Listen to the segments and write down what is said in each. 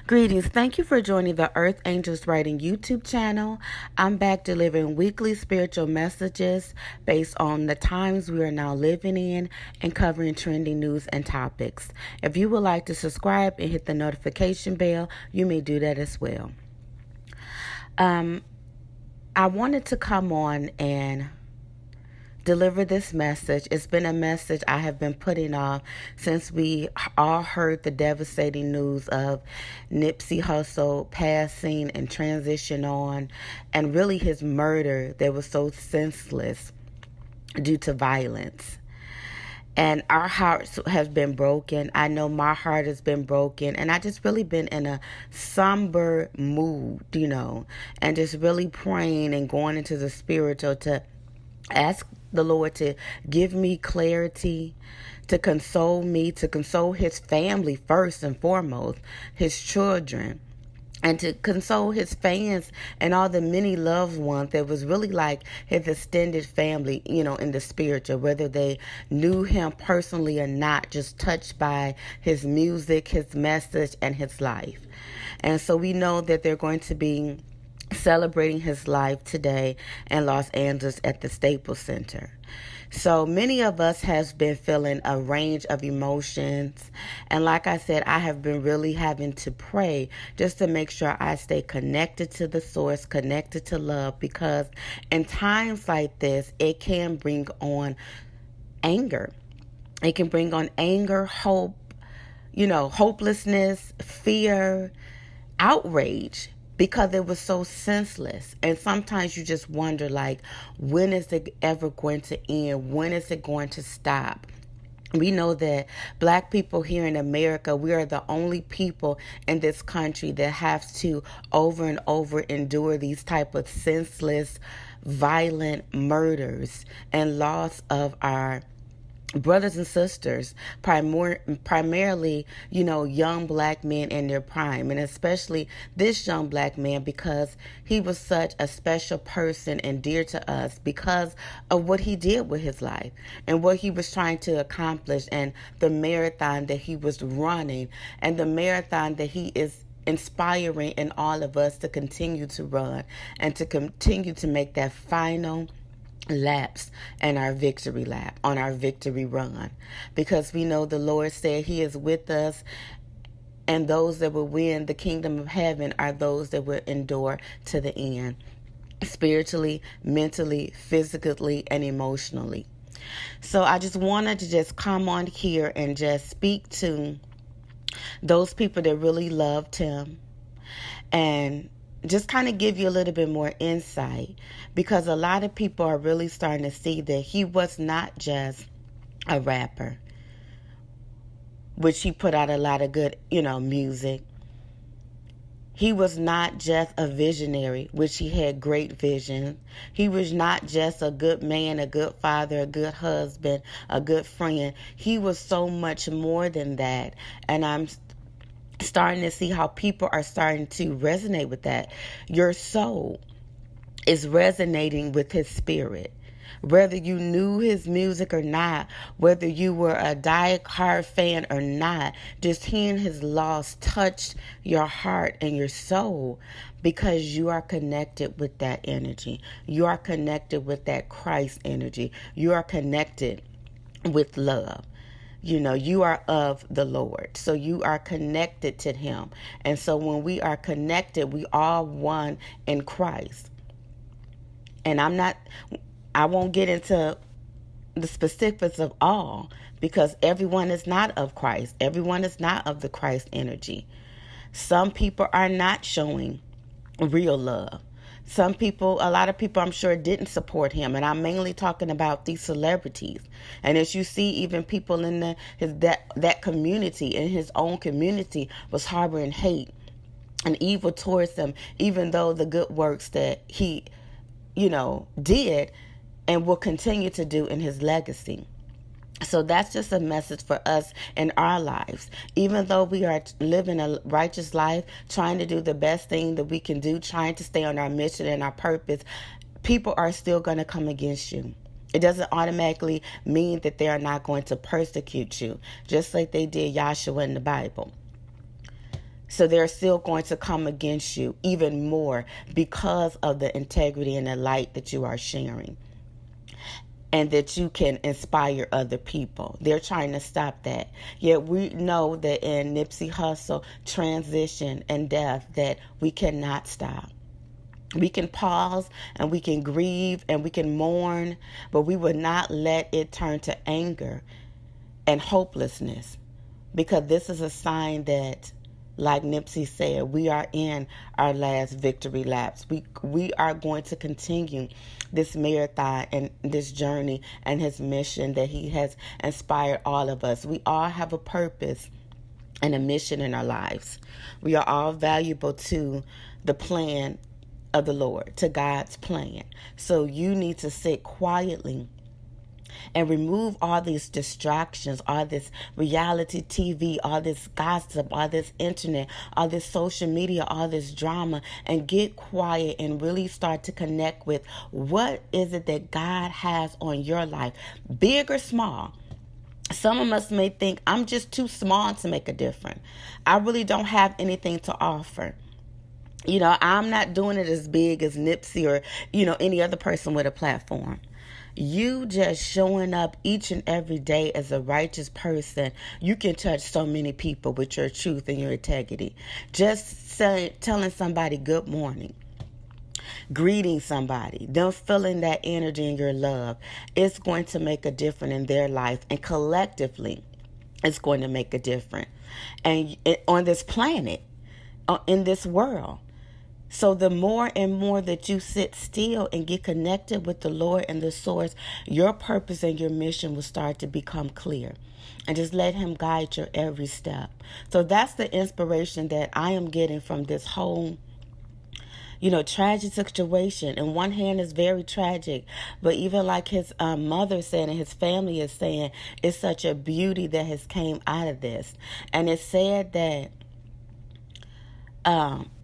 Greetings. Thank you for joining the Earth Angels Writing YouTube channel. I'm back delivering weekly spiritual messages based on the times we are now living in and covering trending news and topics. If you would like to subscribe and hit the notification bell, you may do that as well. I wanted to come on and deliver this message. It's been a message I have been putting off since we all heard the devastating news of Nipsey Hussle passing and transition on, and really his murder that was so senseless due to violence. And our hearts have been broken. I know my heart has been broken. And I just really been in a somber mood, and just really praying and going into the spiritual to ask the Lord to give me clarity, to console me, to console his family first and foremost, his children, and to console his fans and all the many loved ones that was really like his extended family, in the spiritual, whether they knew him personally or not, just touched by his music, his message, and his life. And so we know that they're going to be celebrating his life today in Los Angeles at the Staples Center. So many of us have been feeling a range of emotions. And like I said, I have been really having to pray just to make sure I stay connected to the source, connected to love, because in times like this, it can bring on anger. It can bring on anger, hope, hopelessness, fear, outrage, because it was so senseless. And sometimes you just wonder, when is it ever going to end? When is it going to stop? We know that Black people here in America, we are the only people in this country that have to over and over endure these type of senseless, violent murders and loss of our brothers and sisters, primarily, young Black men in their prime, and especially this young Black man, because he was such a special person and dear to us because of what he did with his life and what he was trying to accomplish, and the marathon that he was running, and the marathon that he is inspiring in all of us to continue to run and to continue to make that final laps and our victory lap on our victory run, because we know the Lord said he is with us, and those that will win the kingdom of heaven are those that will endure to the end, spiritually, mentally, physically, and emotionally. So I just wanted to just come on here and just speak to those people that really loved him, and just kind of give you a little bit more insight, because a lot of people are really starting to see that he was not just a rapper, which he put out a lot of good, music. He was not just a visionary, which he had great vision. He was not just a good man, a good father, a good husband, a good friend. He was so much more than that. And I'm starting to see how people are starting to resonate with that. Your soul is resonating with his spirit. Whether you knew his music or not, whether you were a die-hard fan or not, just hearing his loss touched your heart and your soul, because you are connected with that energy. You are connected with that Christ energy. You are connected with love. You are of the Lord. So you are connected to him. And so when we are connected, we all one in Christ. And I won't get into the specifics of all, because everyone is not of Christ. Everyone is not of the Christ energy. Some people are not showing real love. A lot of people, I'm sure, didn't support him. And I'm mainly talking about these celebrities. And as you see, even people in that community, in his own community, was harboring hate and evil towards him, even though the good works that he, did and will continue to do in his legacy. So that's just a message for us in our lives. Even though we are living a righteous life, trying to do the best thing that we can do, trying to stay on our mission and our purpose, people are still going to come against you. It doesn't automatically mean that they are not going to persecute you, just like they did Yahshua in the Bible. So they're still going to come against you even more because of the integrity and the light that you are sharing, and that you can inspire other people. They're trying to stop that. Yet we know that in Nipsey Hussle, transition and death, that we cannot stop. We can pause and we can grieve and we can mourn, but we will not let it turn to anger and hopelessness, because this is a sign that, like Nipsey said, we are in our last victory laps. We are going to continue this marathon and this journey and his mission that he has inspired all of us. We all have a purpose and a mission in our lives. We are all valuable to the plan of the Lord, to God's plan. So you need to sit quietly and remove all these distractions, all this reality TV, all this gossip, all this internet, all this social media, all this drama, and get quiet and really start to connect with what is it that God has on your life, big or small. Some of us may think, I'm just too small to make a difference. I really don't have anything to offer. I'm not doing it as big as Nipsey or, any other person with a platform. You just showing up each and every day as a righteous person, you can touch so many people with your truth and your integrity. Just telling somebody good morning, greeting somebody, them feeling that energy and your love, it's going to make a difference in their life, and collectively it's going to make a difference and on this planet, in this world. So the more and more that you sit still and get connected with the Lord and the source, your purpose and your mission will start to become clear. And just let him guide your every step. So that's the inspiration that I am getting from this whole, tragic situation. In one hand, it's very tragic. But even like his mother said and his family is saying, it's such a beauty that has came out of this. And it's said that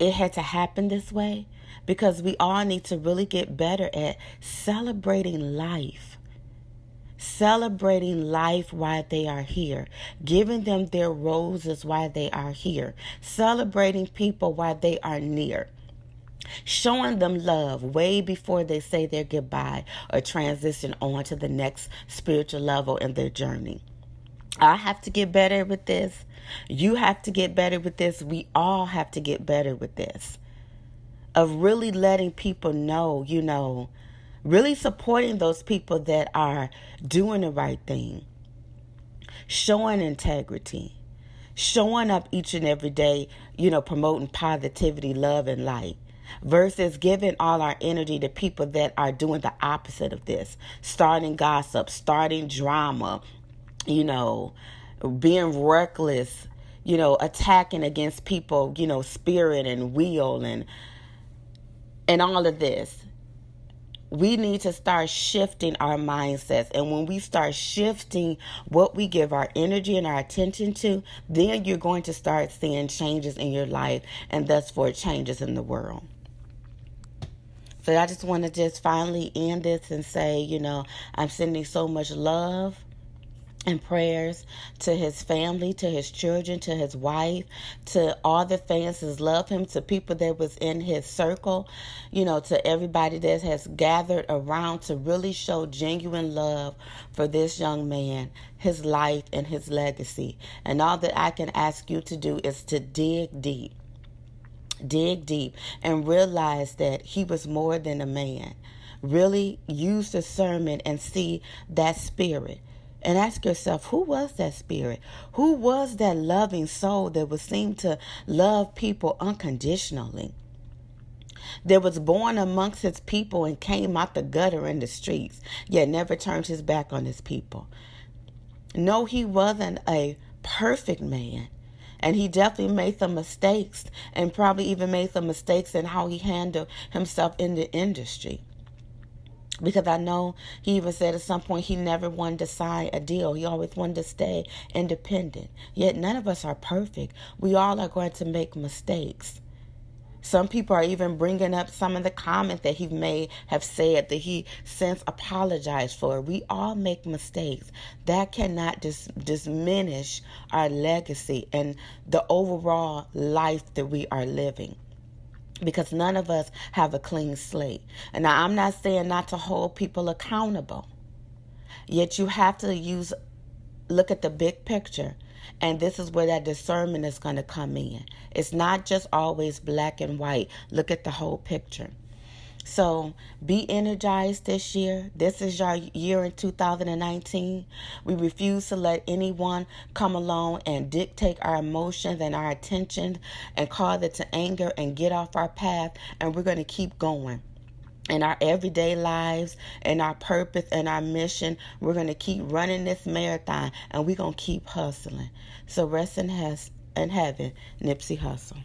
it had to happen this way because we all need to really get better at celebrating life. Celebrating life while they are here. Giving them their roses while they are here. Celebrating people while they are near. Showing them love way before they say their goodbye or transition on to the next spiritual level in their journey. I have to get better with this. You have to get better with this. We all have to get better with this. Of really letting people know, really supporting those people that are doing the right thing. Showing integrity. Showing up each and every day, promoting positivity, love, and light. Versus giving all our energy to people that are doing the opposite of this. Starting gossip, starting drama, being reckless, attacking against people, spirit and will and all of this. We need to start shifting our mindsets. And when we start shifting what we give our energy and our attention to, then you're going to start seeing changes in your life and thus for changes in the world. So I just want to just finally end this and say, I'm sending so much love and prayers to his family, to his children, to his wife, to all the fans that love him, to people that was in his circle, to everybody that has gathered around to really show genuine love for this young man, his life and his legacy. And all that I can ask you to do is to dig deep. Dig deep and realize that he was more than a man. Really use the sermon and see that spirit. And ask yourself, who was that spirit? Who was that loving soul that would seem to love people unconditionally? That was born amongst his people and came out the gutter in the streets, yet never turned his back on his people. No, he wasn't a perfect man. And he definitely made some mistakes and probably even made some mistakes in how he handled himself in the industry. Because I know he even said at some point he never wanted to sign a deal. He always wanted to stay independent. Yet none of us are perfect. We all are going to make mistakes. Some people are even bringing up some of the comments that he may have said that he since apologized for. We all make mistakes. That cannot diminish our legacy and the overall life that we are living, because none of us have a clean slate. And now, I'm not saying not to hold people accountable, yet you have to look at the big picture. And this is where that discernment is going to come in. It's not just always black and white. Look at the whole picture. So be energized this year. This is your year in 2019. We refuse to let anyone come along and dictate our emotions and our attention and cause it to anger and get off our path. And we're going to keep going. In our everyday lives, and our purpose and our mission, we're going to keep running this marathon, and we're going to keep hustling. So rest in heaven, Nipsey Hussle.